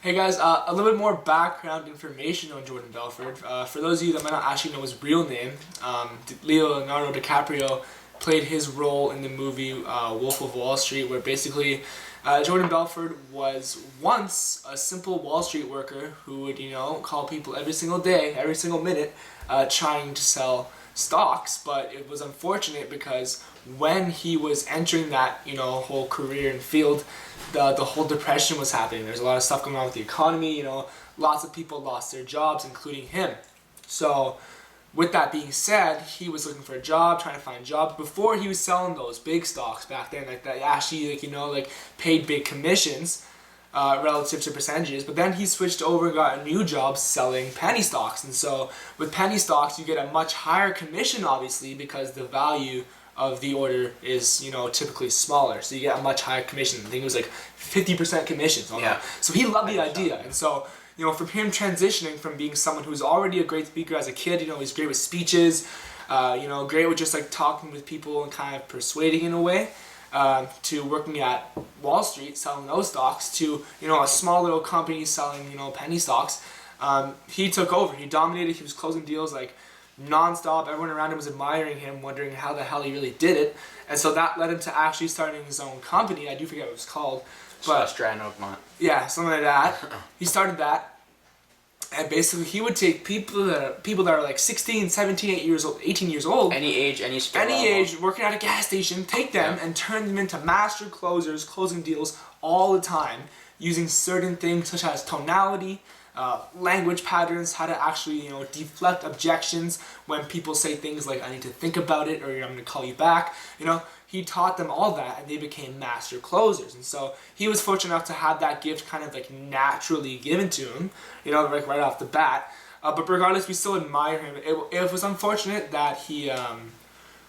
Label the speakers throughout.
Speaker 1: Hey guys, a little bit more background information on Jordan Belfort. For those of you that might not actually know his real name, Leonardo DiCaprio played his role in the movie Wolf of Wall Street, where basically Jordan Belfort was once a simple Wall Street worker who would, call people every single day, every single minute, trying to sell stocks. But it was unfortunate because when he was entering that, whole career and field, the whole depression was happening. There's a lot of stuff going on with the economy. Lots of people lost their jobs, including him. So with that being said, he was looking for a job, trying to find jobs. Before he was selling those big stocks back then, like that actually, paid big commissions relative to percentages. But then he switched over and got a new job selling penny stocks. And so with penny stocks, you get a much higher commission, obviously, because the value of the order is, typically smaller. So you get a much higher commission. I think it was like 50% commissions on that. So he loved the idea. And so, from him transitioning from being someone who's already a great speaker as a kid, he's great with speeches, great with just like talking with people and kind of persuading in a way, to working at Wall Street selling those stocks, to, a small little company selling, penny stocks. He took over. He dominated. He was closing deals like non-stop. Everyone around him was admiring him, wondering how the hell he really did it. And so that led him to actually starting his own company. I do forget what it was called. But
Speaker 2: Stratton Oakmont.
Speaker 1: Yeah, something like that. He started that, and basically he would take people that are like 16, 17, 18 years old.
Speaker 2: Any age, any skill
Speaker 1: Any
Speaker 2: level.
Speaker 1: age, working at a gas station, take them and turn them into master closers, closing deals all the time, using certain things such as tonality, language patterns, how to actually, deflect objections when people say things like, I need to think about it, or I'm going to call you back. He taught them all that, and they became master closers. And so he was fortunate enough to have that gift kind of like naturally given to him, like right off the bat. But regardless, we still admire him. It was unfortunate that he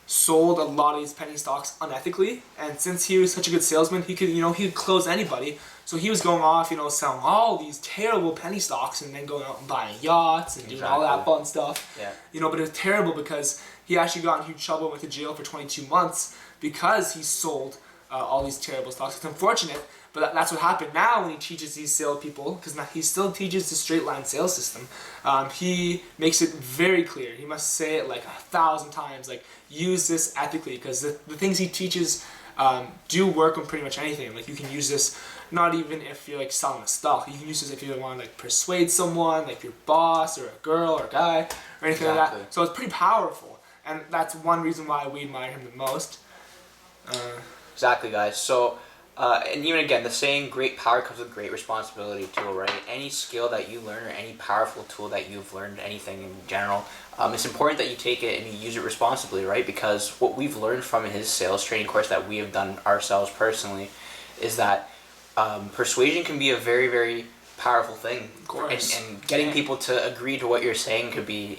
Speaker 1: sold a lot of these penny stocks unethically, and since he was such a good salesman, he could close anybody. So he was going off, selling all these terrible penny stocks and then going out and buying yachts and doing all that fun stuff. But it was terrible because he actually got in huge trouble and went to jail for 22 months because he sold all these terrible stocks. It's unfortunate, but that's what happened. Now when he teaches these salespeople, because he still teaches the straight line sales system, he makes it very clear. He must say it like 1,000 times, like use this ethically, because the things he teaches do work on pretty much anything. Like you can use this not even if you're like selling a stock. You can use this if you want to like persuade someone, like your boss or a girl or a guy or anything like that. So it's pretty powerful, and that's one reason why we admire him the most.
Speaker 2: Exactly, guys. So, and even again, the saying, great power comes with great responsibility too, right? Any skill that you learn or any powerful tool that you've learned, anything in general, it's important that you take it and you use it responsibly, right? Because what we've learned from his sales training course that we have done ourselves personally is that persuasion can be a very, very powerful thing.
Speaker 1: Of course.
Speaker 2: And getting people to agree to what you're saying could be,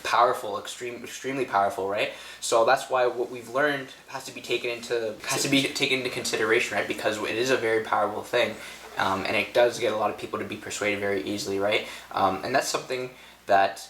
Speaker 2: powerful, extremely powerful, right? So that's why what we've learned has to be taken into consideration, right? Because it is a very powerful thing, and it does get a lot of people to be persuaded very easily, right? And that's something that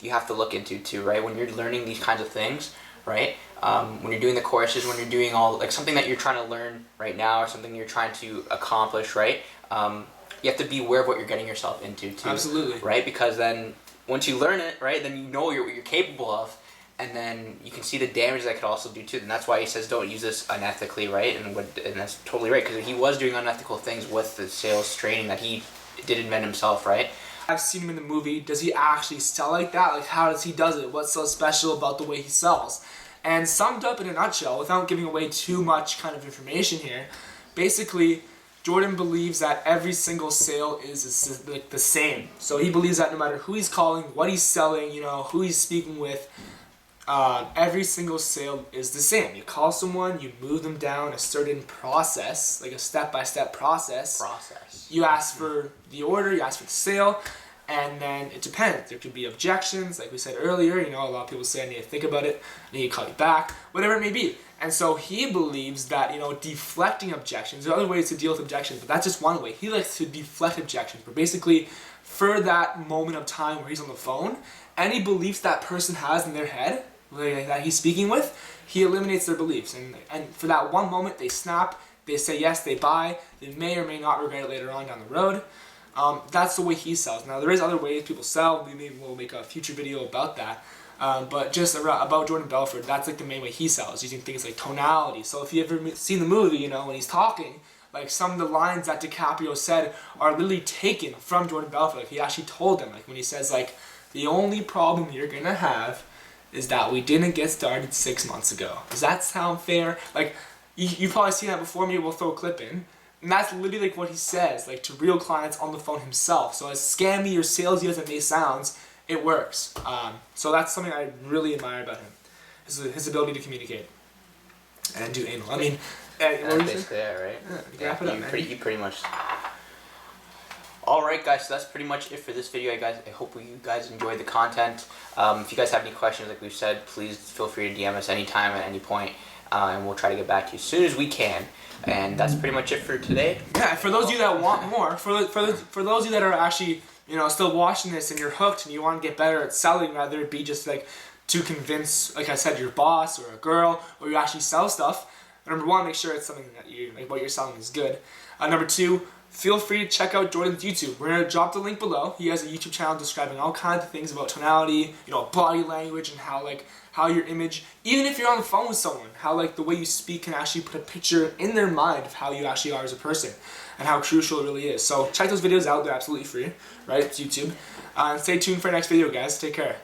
Speaker 2: you have to look into too, right? When you're learning these kinds of things, right? When you're doing the courses, when you're doing all like something that you're trying to learn right now, or something you're trying to accomplish, right? You have to be aware of what you're getting yourself into too.
Speaker 1: Absolutely.
Speaker 2: Right? Because then once you learn it, right, then you know what you're capable of, and then you can see the damage that could also do too. And that's why he says don't use this unethically, right? And that's totally right, because he was doing unethical things with the sales training that he did invent himself, right?
Speaker 1: I've seen him in the movie. Does he actually sell like that? Like, how does he does it? What's so special about the way he sells? And summed up in a nutshell, without giving away too much kind of information here, basically, Jordan believes that every single sale is like the same. So he believes that no matter who he's calling, what he's selling, who he's speaking with, every single sale is the same. You call someone, you move them down a certain process, like a step-by-step process. You ask for the order, you ask for the sale, and then it depends. There could be objections, like we said earlier. A lot of people say, I need to think about it, I need to call you back, whatever it may be. And so he believes that, deflecting objections, there are other ways to deal with objections, but that's just one way. He likes to deflect objections, but basically, for that moment of time where he's on the phone, any beliefs that person has in their head, that he's speaking with, he eliminates their beliefs. And for that one moment, they snap, They say yes, they buy. They may or may not regret it later on down the road. That's the way he sells. Now there is other ways people sell. Maybe we'll make a future video about that. But just about Jordan Belfort, that's like the main way he sells, using things like tonality. So if you ever seen the movie, you know, when he's talking, like some of the lines that DiCaprio said are literally taken from Jordan Belfort. Like he actually told them, like when he says like, the only problem you're gonna have is that we didn't get started 6 months ago. Does that sound fair? Like you've probably seen that before. Maybe we'll throw a clip in. And that's literally like what he says, like to real clients on the phone himself. So as scammy or salesy as it may sound, it works. So that's something I really admire about him, his ability to communicate and do anal. I mean,
Speaker 2: that's basically it, right?
Speaker 1: Yeah,
Speaker 2: you pretty much. Alright guys, so that's pretty much it for this video, guys. I hope you guys enjoyed the content. If you guys have any questions, like we've said, please feel free to DM us anytime at any point, and we'll try to get back to you as soon as we can. And that's pretty much it for today.
Speaker 1: Yeah, for those of you that want more, for those of you that are actually, you know, still watching this and you're hooked and you want to get better at selling, rather it be just like to convince, like I said, your boss or a girl, or you actually sell stuff. Number one, make sure it's something that you like, what you're selling is good. Number two, feel free to check out Jordan's YouTube. We're gonna drop the link below. He has a YouTube channel describing all kinds of things about tonality, you know, body language, and how your image, even if you're on the phone with someone, how like the way you speak can actually put a picture in their mind of how you actually are as a person, and how crucial it really is. So check those videos out. They're absolutely free, right? It's YouTube. And stay tuned for our next video, guys. Take care.